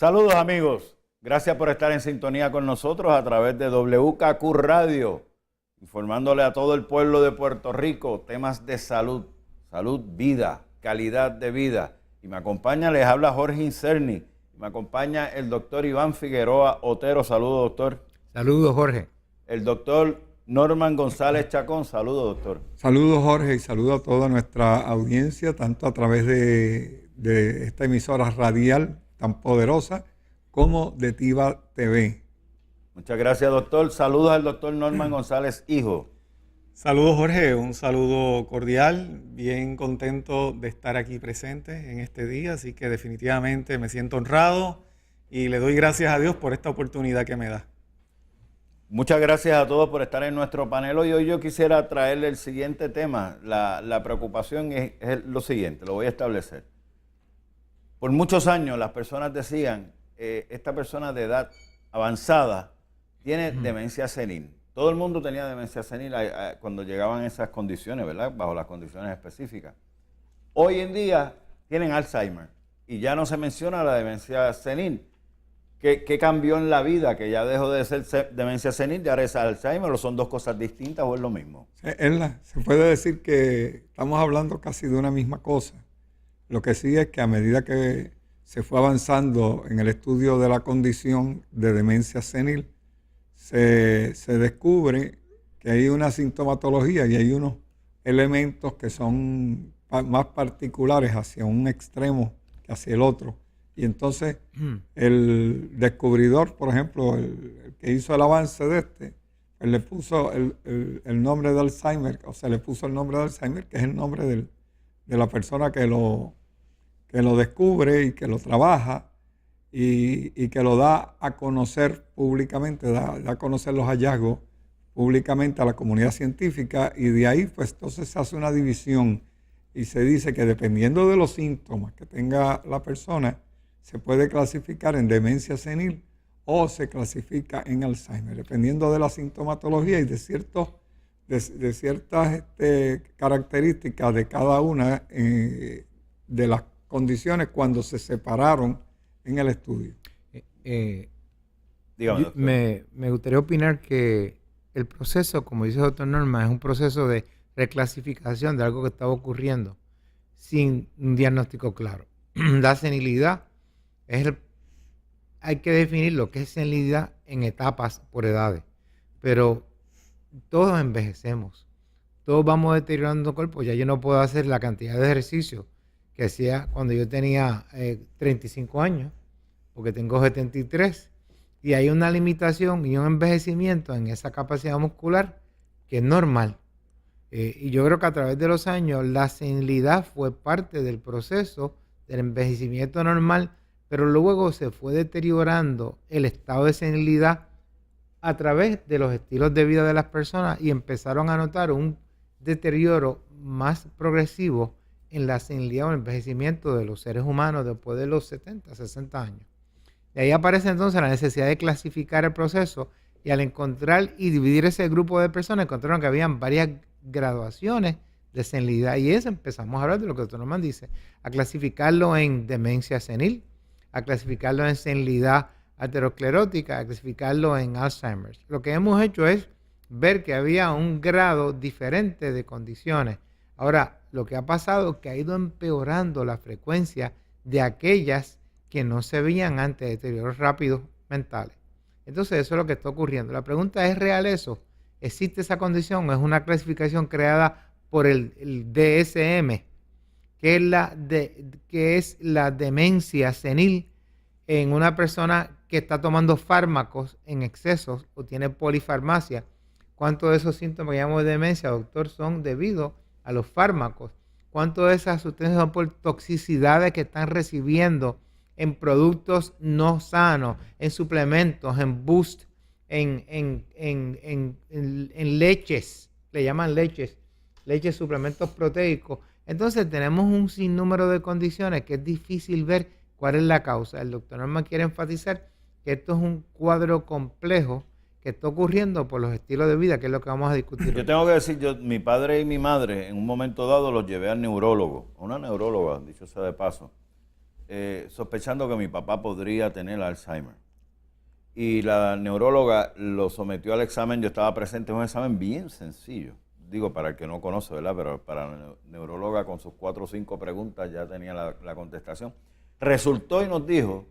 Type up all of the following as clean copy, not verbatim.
Saludos amigos, gracias por estar en sintonía con nosotros a través de WKQ Radio, informándole a todo el pueblo de Puerto Rico temas de salud, vida, calidad de vida. Y me acompaña, les habla Jorge Incerni, me acompaña el doctor Iván Figueroa Otero. Saludos, doctor. Saludos, Jorge. El doctor Norman González Chacón. Saludos, doctor. Saludos, Jorge, y saludos a toda nuestra audiencia, tanto a través de esta emisora radial tan poderosa como de TIVA TV. Muchas gracias, doctor. Saludos al doctor Norman González, hijo. Saludos, Jorge. Un saludo cordial. Bien contento de estar aquí presente en este día, así que definitivamente me siento honrado y le doy gracias a Dios por esta oportunidad que me da. Muchas gracias a todos por estar en nuestro panel. Hoy yo quisiera traerle el siguiente tema. La preocupación es lo siguiente, lo voy a establecer. Por muchos años las personas decían, esta persona de edad avanzada tiene demencia senil. Todo el mundo tenía demencia senil cuando llegaban esas condiciones, ¿verdad? Bajo las condiciones específicas. Hoy en día tienen Alzheimer y ya no se menciona la demencia senil. ¿Qué cambió en la vida? Que ya dejó de ser demencia senil, ya ahora es Alzheimer, ¿o son dos cosas distintas o es lo mismo? Se puede decir que estamos hablando casi de una misma cosa. Lo que sí es que a medida que se fue avanzando en el estudio de la condición de demencia senil, se descubre que hay una sintomatología y hay unos elementos que son más particulares hacia un extremo que hacia el otro. Y entonces el descubridor, por ejemplo, el que hizo el avance de pues le puso el nombre de Alzheimer, o sea, le puso el nombre de Alzheimer, que es el nombre de la persona que lo descubre y que lo trabaja y que lo da a conocer públicamente, da a conocer los hallazgos públicamente a la comunidad científica, y de ahí pues entonces se hace una división y se dice que dependiendo de los síntomas que tenga la persona, se puede clasificar en demencia senil o se clasifica en Alzheimer, dependiendo de la sintomatología y de ciertas características de cada una de las condiciones cuando se separaron en el estudio. Dígame, doctor. Me gustaría opinar que el proceso, como dice el doctor Norma, es un proceso de reclasificación de algo que estaba ocurriendo sin un diagnóstico claro. La senilidad hay que definir lo que es senilidad en etapas por edades, pero todos envejecemos, todos vamos deteriorando el cuerpo. Ya yo no puedo hacer la cantidad de ejercicio que hacía cuando yo tenía 35 años, porque tengo 73, y hay una limitación y un envejecimiento en esa capacidad muscular que es normal. Y yo creo que a través de los años la senilidad fue parte del proceso del envejecimiento normal, pero luego se fue deteriorando el estado de senilidad a través de los estilos de vida de las personas y empezaron a notar un deterioro más progresivo en la senilidad o el envejecimiento de los seres humanos después de los 70, 60 años. De ahí aparece entonces la necesidad de clasificar el proceso, y al encontrar y dividir ese grupo de personas encontraron que habían varias graduaciones de senilidad, y eso empezamos a hablar de lo que el doctor Norman dice, a clasificarlo en demencia senil, a clasificarlo en senilidad aterosclerótica, a clasificarlo en Alzheimer. Lo que hemos hecho es ver que había un grado diferente de condiciones. Ahora, lo que ha pasado es que ha ido empeorando la frecuencia de aquellas que no se veían antes, deterioros rápidos mentales. Entonces, eso es lo que está ocurriendo. La pregunta, ¿es real eso? ¿Existe esa condición o es una clasificación creada por el DSM, que es la demencia senil en una persona que está tomando fármacos en excesos o tiene polifarmacia? ¿Cuántos de esos síntomas que llamamos de demencia, doctor, son debido a los fármacos? ¿Cuántas de esas sustancias son por toxicidades que están recibiendo en productos no sanos, en suplementos, en boost, en leches, le llaman leches, suplementos proteicos? Entonces tenemos un sinnúmero de condiciones que es difícil ver cuál es la causa. El doctor Norman quiere enfatizar que esto es un cuadro complejo que está ocurriendo por los estilos de vida, que es lo que vamos a discutir. Yo tengo que decir, mi padre y mi madre en un momento dado los llevé al neurólogo, a una neuróloga, dicho sea de paso. sospechando que mi papá podría tener Alzheimer. Y la neuróloga lo sometió al examen, yo estaba presente, es un examen bien sencillo. Digo, para el que no conoce, ¿verdad? Pero para la neuróloga con sus 4 o 5 preguntas ya tenía la contestación. Resultó y nos dijo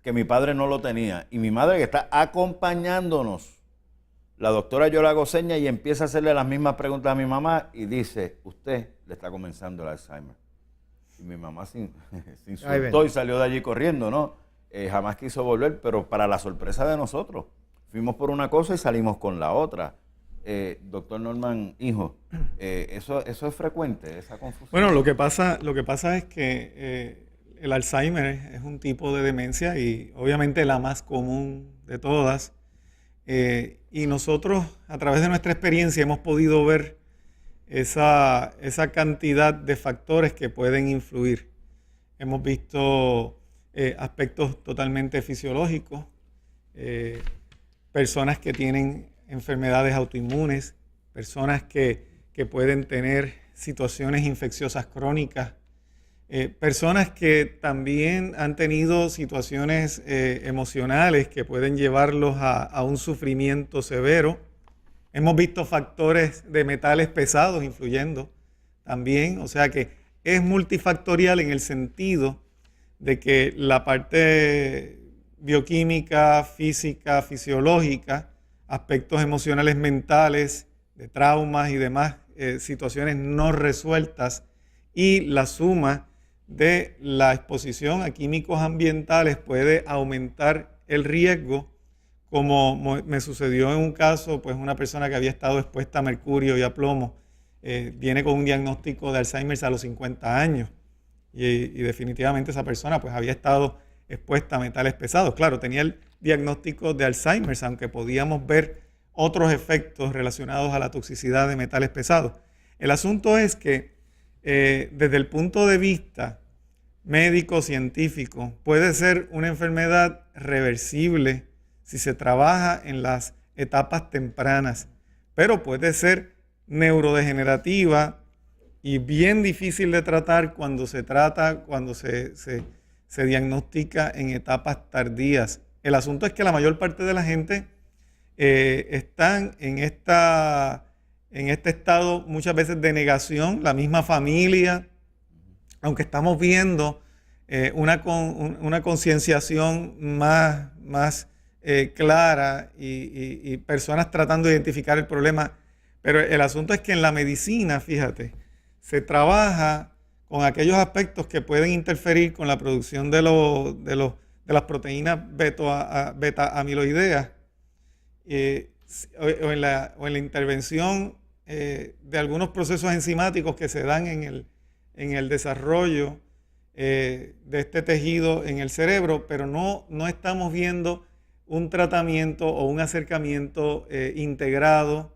que mi padre no lo tenía. Y mi madre, que está acompañándonos, la doctora yo le hago señas y empieza a hacerle las mismas preguntas a mi mamá y dice, usted le está comenzando el Alzheimer. Y mi mamá se insultó y salió de allí corriendo, ¿no? Jamás quiso volver, pero para la sorpresa de nosotros, fuimos por una cosa y salimos con la otra. Doctor Norman, hijo, eso es frecuente, esa confusión. Bueno, lo que pasa es que el Alzheimer es un tipo de demencia y obviamente la más común de todas. Y nosotros, a través de nuestra experiencia, hemos podido ver esa cantidad de factores que pueden influir. Hemos visto aspectos totalmente fisiológicos, personas que tienen enfermedades autoinmunes, personas que pueden tener situaciones infecciosas crónicas, personas que también han tenido situaciones emocionales que pueden llevarlos a un sufrimiento severo. Hemos visto factores de metales pesados influyendo también, o sea que es multifactorial en el sentido de que la parte bioquímica, física, fisiológica, aspectos emocionales, mentales, de traumas y demás situaciones no resueltas y la suma de la exposición a químicos ambientales puede aumentar el riesgo, como me sucedió en un caso, pues una persona que había estado expuesta a mercurio y a plomo, viene con un diagnóstico de Alzheimer a los 50 años. Y definitivamente esa persona pues había estado expuesta a metales pesados. Claro, tenía el diagnóstico de Alzheimer, aunque podíamos ver otros efectos relacionados a la toxicidad de metales pesados. El asunto es que desde el punto de vista médico, científico, puede ser una enfermedad reversible si se trabaja en las etapas tempranas, pero puede ser neurodegenerativa y bien difícil de tratar cuando se diagnostica en etapas tardías. El asunto es que la mayor parte de la gente están en este estado muchas veces de negación, la misma familia, aunque estamos viendo una concienciación más clara y personas tratando de identificar el problema. Pero el asunto es que en la medicina, fíjate, se trabaja con aquellos aspectos que pueden interferir con la producción de las proteínas beta amiloideas o en la intervención de algunos procesos enzimáticos que se dan en el desarrollo de este tejido en el cerebro, pero no estamos viendo un tratamiento o un acercamiento integrado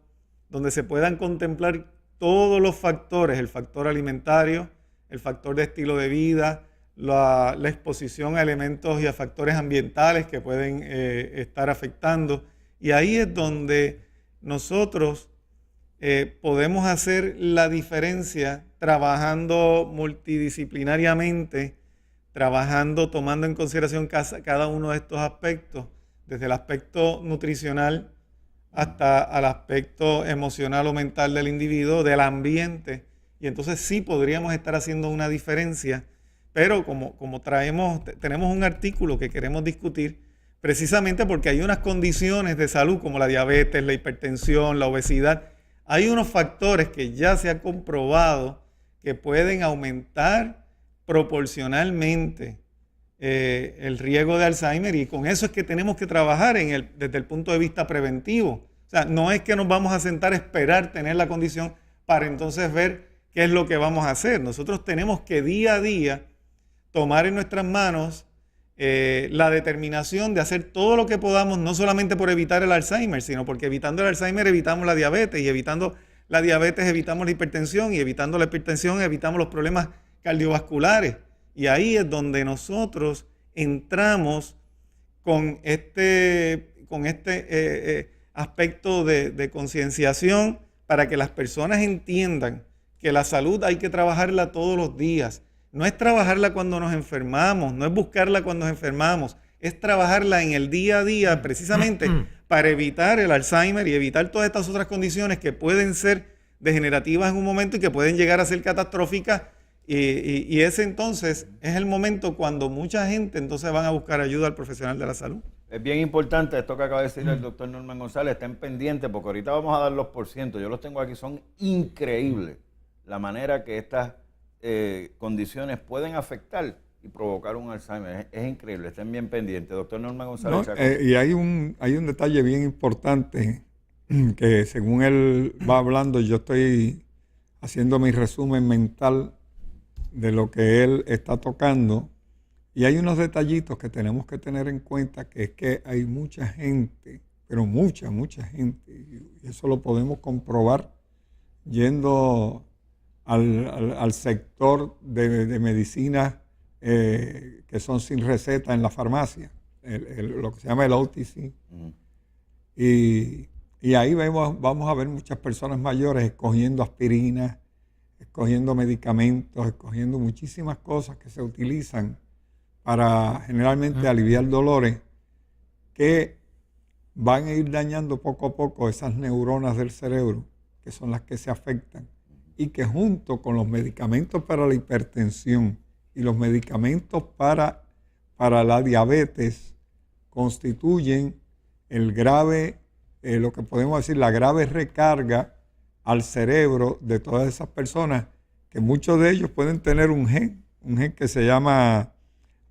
donde se puedan contemplar todos los factores, el factor alimentario, el factor de estilo de vida, la exposición a elementos y a factores ambientales que pueden estar afectando. Y ahí es donde nosotros podemos hacer la diferencia trabajando multidisciplinariamente, tomando en consideración cada uno de estos aspectos, desde el aspecto nutricional hasta al aspecto emocional o mental del individuo, del ambiente. Y entonces sí podríamos estar haciendo una diferencia, pero como tenemos un artículo que queremos discutir, precisamente porque hay unas condiciones de salud como la diabetes, la hipertensión, la obesidad, hay unos factores que ya se ha comprobado que pueden aumentar proporcionalmente el riesgo de Alzheimer, y con eso es que tenemos que trabajar desde el punto de vista preventivo. O sea, no es que nos vamos a sentar a esperar tener la condición para entonces ver qué es lo que vamos a hacer. Nosotros tenemos que día a día tomar en nuestras manos la determinación de hacer todo lo que podamos, no solamente por evitar el Alzheimer, sino porque evitando el Alzheimer evitamos la diabetes, y evitando la diabetes evitamos la hipertensión, y evitando la hipertensión evitamos los problemas cardiovasculares. Y ahí es donde nosotros entramos con este aspecto de concienciación para que las personas entiendan que la salud hay que trabajarla todos los días. no es trabajarla cuando nos enfermamos, no es buscarla cuando nos enfermamos, es trabajarla en el día a día precisamente para evitar el Alzheimer y evitar todas estas otras condiciones que pueden ser degenerativas en un momento y que pueden llegar a ser catastróficas. Y ese entonces es el momento cuando mucha gente entonces van a buscar ayuda al profesional de la salud. Es bien importante esto que acaba de decir el doctor Norman González, estén pendientes porque ahorita vamos a dar los porcientos, yo los tengo aquí, son increíbles la manera que estas condiciones pueden afectar y provocar un Alzheimer. Es increíble, estén bien pendientes. Doctor Norman González. Y hay un detalle bien importante que según él va hablando, yo estoy haciendo mi resumen mental de lo que él está tocando. Y hay unos detallitos que tenemos que tener en cuenta, que es que hay mucha gente, pero mucha gente, y eso lo podemos comprobar yendo al sector de medicinas que son sin receta en la farmacia, lo que se llama el OTC. Y ahí vamos a ver muchas personas mayores escogiendo aspirinas, escogiendo medicamentos, escogiendo muchísimas cosas que se utilizan para generalmente aliviar dolores que van a ir dañando poco a poco esas neuronas del cerebro, que son las que se afectan, y que junto con los medicamentos para la hipertensión y los medicamentos para la diabetes constituyen el grave, lo que podemos decir, la grave recarga al cerebro de todas esas personas, que muchos de ellos pueden tener un gen que se llama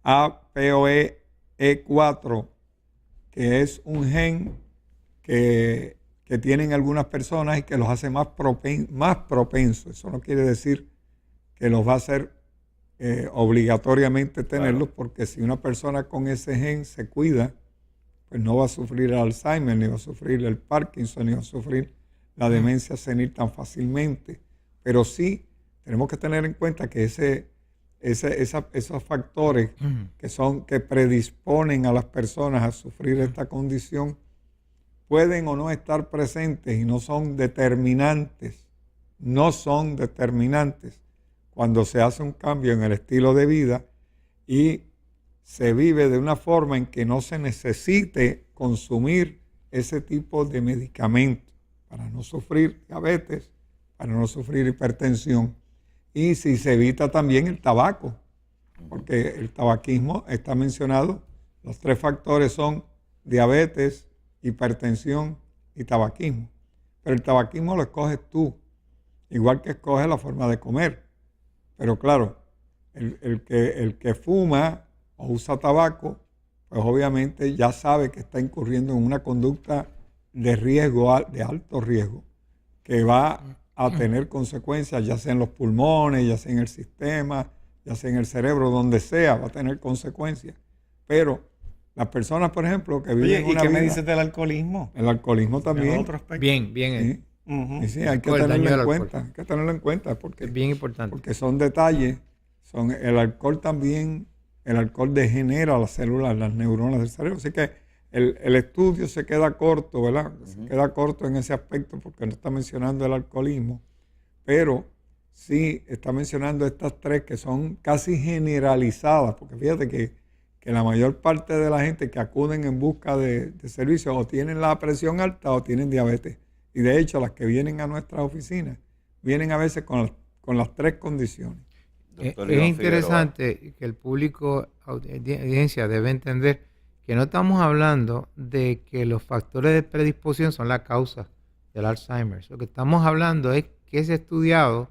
APOE4, que es un gen que tienen algunas personas y que los hace más propensos. Eso no quiere decir que los va a hacer obligatoriamente tenerlos, porque si una persona con ese gen se cuida, pues no va a sufrir el Alzheimer, ni va a sufrir el Parkinson, ni va a sufrir la demencia senil tan fácilmente. Pero sí tenemos que tener en cuenta que esos factores que predisponen a las personas a sufrir esta condición pueden o no estar presentes y no son determinantes cuando se hace un cambio en el estilo de vida y se vive de una forma en que no se necesite consumir ese tipo de medicamentos para no sufrir diabetes, para no sufrir hipertensión. Y si se evita también el tabaco, porque el tabaquismo está mencionado, los 3 factores son diabetes, hipertensión y tabaquismo. Pero el tabaquismo lo escoges tú, igual que escoges la forma de comer. Pero claro, el que fuma o usa tabaco, pues obviamente ya sabe que está incurriendo en una conducta de riesgo, de alto riesgo, que va a tener consecuencias, ya sea en los pulmones, ya sea en el sistema, ya sea en el cerebro, donde sea, va a tener consecuencias. Pero las personas, por ejemplo, que viven una vida... ¿Y qué me dices del alcoholismo? El alcoholismo también. Otro aspecto. Bien. Sí. Y sí, hay que tenerlo en cuenta, porque es bien importante. Porque son detalles. El alcohol también, el alcohol degenera las células, las neuronas del cerebro. Así que el estudio se queda corto, ¿verdad? Se queda corto en ese aspecto porque no está mencionando el alcoholismo, pero sí está mencionando estas 3 que son casi generalizadas, porque fíjate que la mayor parte de la gente que acuden en busca de servicios o tienen la presión alta o tienen diabetes. Y de hecho, las que vienen a nuestras oficinas vienen a veces con las 3 condiciones. Es interesante que el público, audiencia, debe entender que no estamos hablando de que los factores de predisposición son la causa del Alzheimer. Lo que estamos hablando es que es estudiado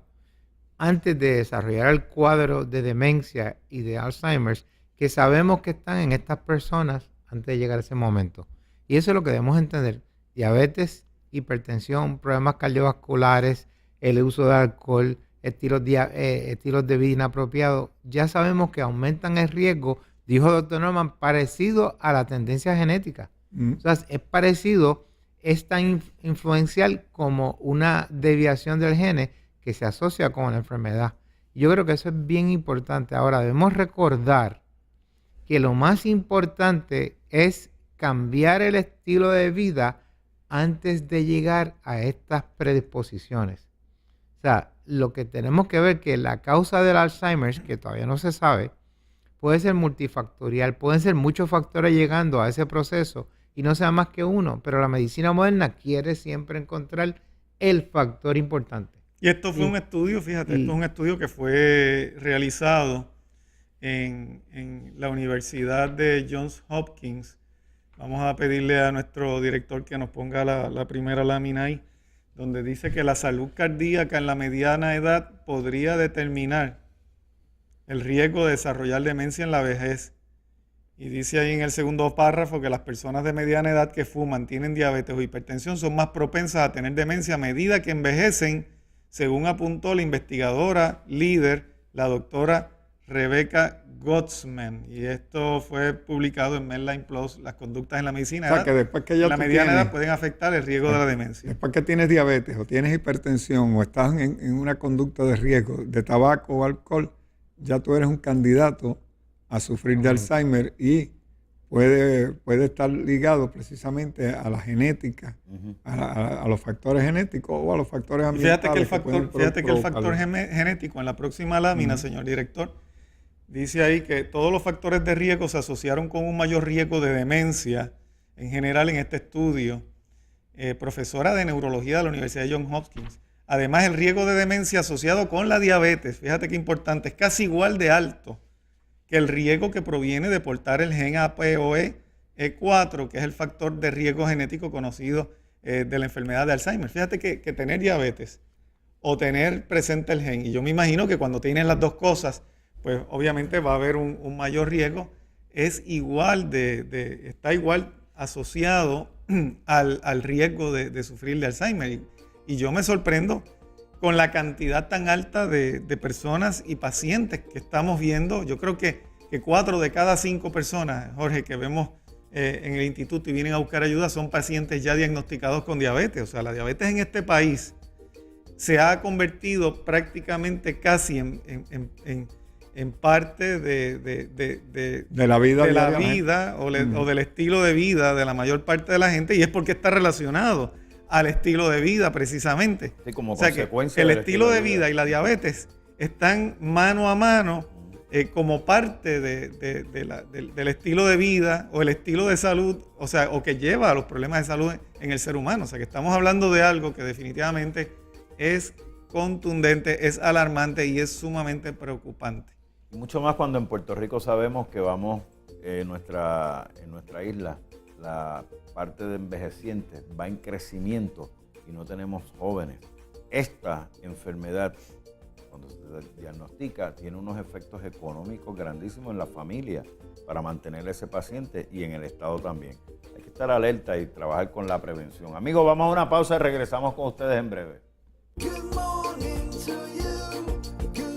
antes de desarrollar el cuadro de demencia y de Alzheimer, que sabemos que están en estas personas antes de llegar a ese momento. Y eso es lo que debemos entender. Diabetes, hipertensión, problemas cardiovasculares, el uso de alcohol, estilos de vida inapropiados, ya sabemos que aumentan el riesgo, dijo el doctor Norman, parecido a la tendencia genética. O sea, es parecido, es tan influencial como una desviación del gene que se asocia con la enfermedad. Yo creo que eso es bien importante. Ahora, debemos recordar que lo más importante es cambiar el estilo de vida antes de llegar a estas predisposiciones. O sea, lo que tenemos que ver que la causa del Alzheimer, que todavía no se sabe, puede ser multifactorial, pueden ser muchos factores llegando a ese proceso y no sea más que uno, pero la medicina moderna quiere siempre encontrar el factor importante. Y esto fue un estudio, fíjate, esto es un estudio que fue realizado en la Universidad de Johns Hopkins. Vamos a pedirle a nuestro director que nos ponga la primera lámina ahí, donde dice que la salud cardíaca en la mediana edad podría determinar el riesgo de desarrollar demencia en la vejez. Y dice ahí en el segundo párrafo que las personas de mediana edad que fuman, tienen diabetes o hipertensión son más propensas a tener demencia a medida que envejecen, según apuntó la investigadora líder, la doctora Rebecca Gottsman. Y esto fue publicado en Medline Plus, las conductas en la medicina. O sea, que después que ya la mediana edad pueden afectar el riesgo de la demencia. Después que tienes diabetes o tienes hipertensión o estás en una conducta de riesgo de tabaco o alcohol, ya tú eres un candidato a sufrir de Alzheimer y puede estar ligado precisamente a la genética, a los factores genéticos o a los factores ambientales. Fíjate que el factor genético en la próxima lámina, señor director, dice ahí que todos los factores de riesgo se asociaron con un mayor riesgo de demencia en general en este estudio. Profesora de neurología de la Universidad de Johns Hopkins. Además, el riesgo de demencia asociado con la diabetes, fíjate qué importante, es casi igual de alto que el riesgo que proviene de portar el gen APOE4, que es el factor de riesgo genético conocido de la enfermedad de Alzheimer. Fíjate que tener diabetes o tener presente el gen, y yo me imagino que cuando tienes las dos cosas, pues obviamente va a haber un mayor riesgo, es igual está igual asociado al riesgo de sufrir de Alzheimer. Y yo me sorprendo con la cantidad tan alta de personas y pacientes que estamos viendo. Yo creo que 4 de cada 5 personas, Jorge, que vemos en el instituto y vienen a buscar ayuda son pacientes ya diagnosticados con diabetes. O sea, la diabetes en este país se ha convertido prácticamente casi en parte de la vida o del estilo de vida de la mayor parte de la gente, y es porque está relacionado al estilo de vida precisamente. Sí, como o sea consecuencia que el estilo de vida y la diabetes están mano a mano como parte del estilo de vida o el estilo de salud, o que lleva a los problemas de salud en el ser humano. O sea que estamos hablando de algo que definitivamente es contundente, es alarmante y es sumamente preocupante. Mucho más cuando en Puerto Rico sabemos que vamos en nuestra isla, la parte de envejecientes va en crecimiento y no tenemos jóvenes. Esta enfermedad, cuando se diagnostica, tiene unos efectos económicos grandísimos en la familia para mantener a ese paciente y en el Estado también. Hay que estar alerta y trabajar con la prevención. Amigos, vamos a una pausa y regresamos con ustedes en breve. Good morning to you. Good